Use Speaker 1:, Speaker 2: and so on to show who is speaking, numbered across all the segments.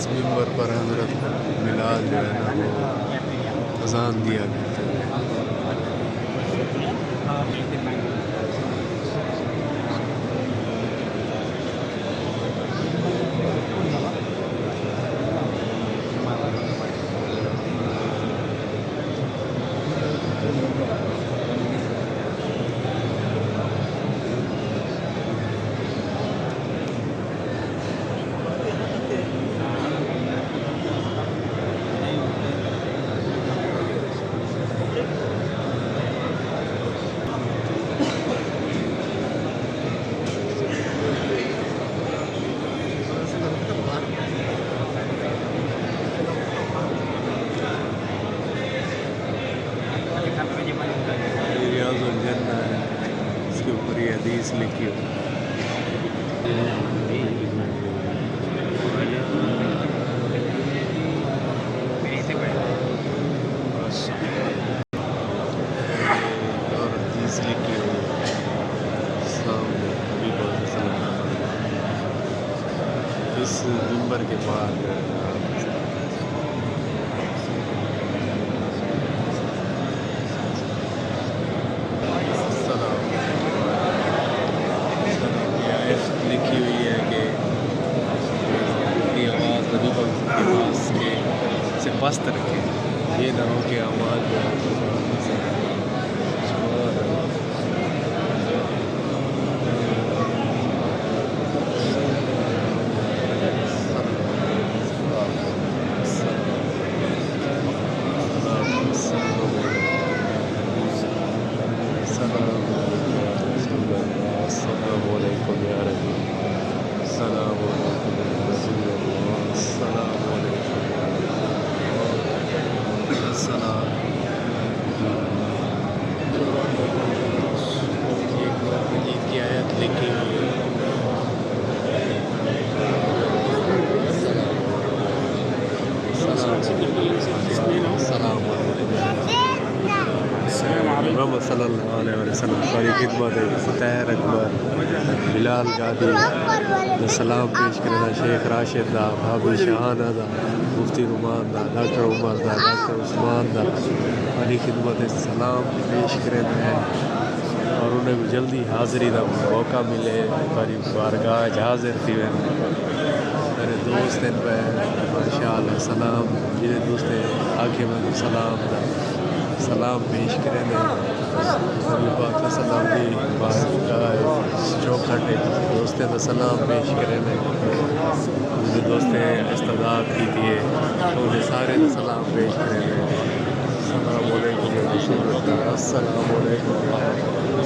Speaker 1: मिंबर पर हजरत बिलाल जो है ना वो अजान दिया करते हैं। रियाज़ुल जन्ना है, इसके ऊपर ये हदीस लिखी हुई है। और हदीस लिखी हुई है सामने नबी पाक सल्लल्लाहु अलैहि वसल्लम। इस मिंबर के बाद लिखी हुई है कि अपनी आवाज़ नबी पाक के पास के से पस्त रखें, ये ना हो कि आवाज़ जो है की आयत लिखी हुई है। मोहम्मद सल्लल्लाहु अलैहि वसल्लम की खिदमत फतेह अकबर बिलाल गादी दा सलाम पेश करना शेख राशिद दा भाभी शहाना दा मुफ्ती रुमान दा डॉक्टर उमर दा डॉक्टर उस्मान दा की खिदमत सलाम पेश करना है और उन्हें भी जल्दी हाज़िरी का मौका मिले पर बारगाह हाजिर थी मेरे दोस्त इन पे माशाअल्लाह सलाम जिन्हें दोस्त आखे मैं सलाम पेश करें नबी पाक सलाम की बारगाह चौखट दोस्तें का सलाम पेश करें मुझे दोस्तें इस्तदाद की थी उन्हें सारे का सलाम पेश करें अस्सलाम वालेकुम अस्सलाम वालेकुम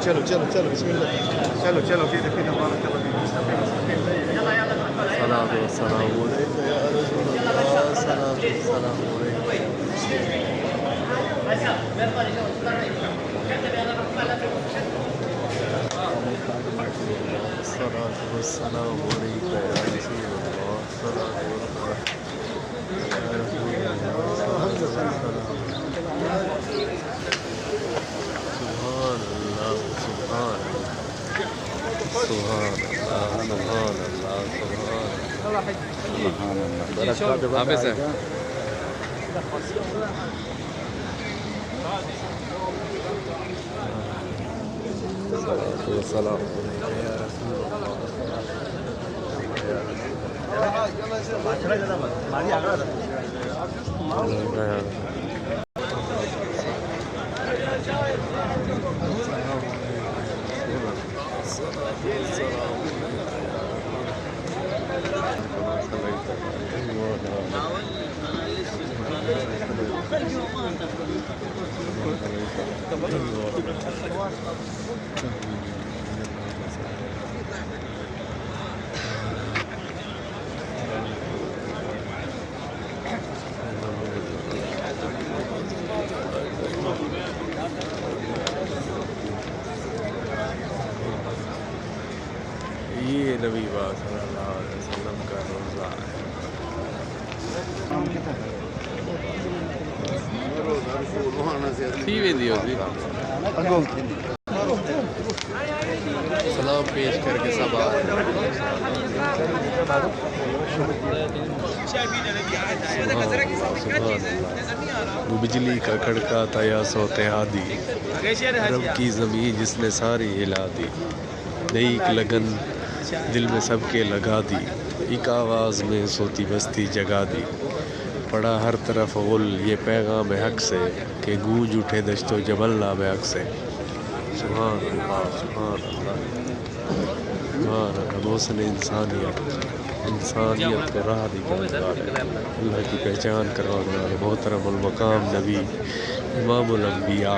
Speaker 2: चलो चलो चलो बिस्मिल्लाह चलो चलो كده كده بارك الله فيك يلا يلا
Speaker 1: सलाम सलाम अलैकुम या रसूल अल्लाह सलाम सलाम अलैकुम सलात वस्सलाम अलैका या रसूल अल्लाह सलात सलाम ये नबी पाक सल्लल्लाहु अलैहि वसल्लम का रोज़ा है थी वेंदी होती सलाम पेश करके सब आ वो बिजली का खड़काता या सोते आदि रब की ज़मीन जिसने सारी हिला दी नई एक लगन दिल में सबके लगा दी एक आवाज़ में सोती बस्ती जगा दी पड़ा हर तरफ गुल ये पैगाम हक से कि गूंज उठे दश्तो जबल नाम हक से सुभान अल्लाह सुभान अल्लाह सुभान अल्लाह मोहसिन इंसानियत को राह दिखाने वाले अल्लाह की पहचान करवाने वाले मोहतरम मकाम नबी इमामुल अंबिया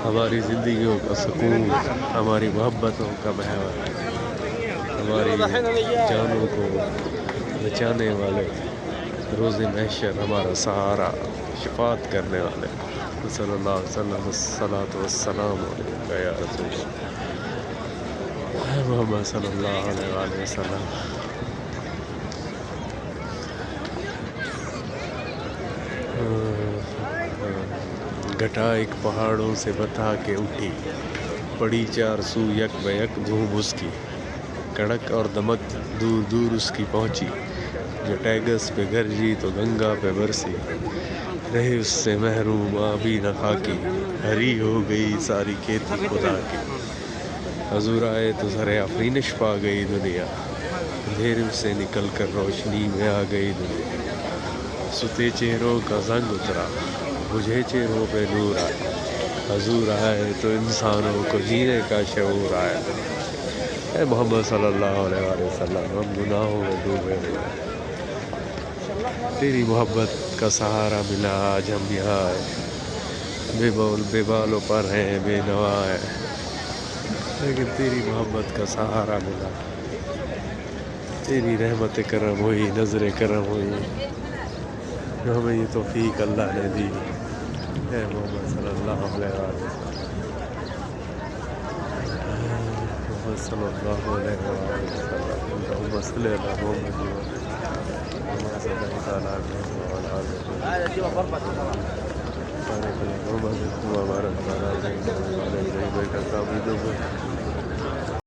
Speaker 1: हमारी ज़िंदगियों का सुकून हमारी मोहब्बतों का महवर हमारी जानों को बचाने वाले रोज़ महशर हमारा सहारा शफात करने वाले सल्लल्लाहु अलैहि वसल्लम या रसूल मोहम्मद सल्लल्लाहु अलैहि वसल्लम घटा एक पहाड़ों से बता के उठी पड़ी चार सू यक बयक धूम उसकी कड़क और दमक दूर दूर उसकी पहुंची जो टैगस पे गरजी तो गंगा पे बरसी रहे उससे महरूम आबी न खाकी हरी हो गई सारी खेती खुदा की हजूर आए तो ज़रे आफरीनिश पा गई दुनिया अंधेरे से निकल कर रोशनी में आ गई दुनिया सुते चेहरों का जंग उतरा बुझे चेहरों पे नूर आया हजूर आए तो इंसानों को जीने का शऊर आया ऐ मोहम्मद सल्लल्लाहु अलैहि वसल्लम, हम गुनाहों में डूबे हुए, तेरी मोहब्बत का सहारा मिला, आज हम यहाँ आए, बेबालों पर हैं, बेनवा है, लेकिन तेरी मोहब्बत का सहारा मिला, तेरी रहमत करम हुई, नज़र करम हुई, जो हमें ये तौफीक अल्लाह ने दी। ऐ मोहम्मद सल्लल्लाहु अलैहि वसल्लम, मोहम्मद सल्लल्लाहु अलैहि वसल्लम, अल्लाहुम्मा सल्लि अला मुहम्मद कमा सल्लैता अला इब्राहीम व अला आलि इब्राहीम, बारिक अला मुहम्मद व बारिक अला इब्राहीम व अला आलि इब्राहीम,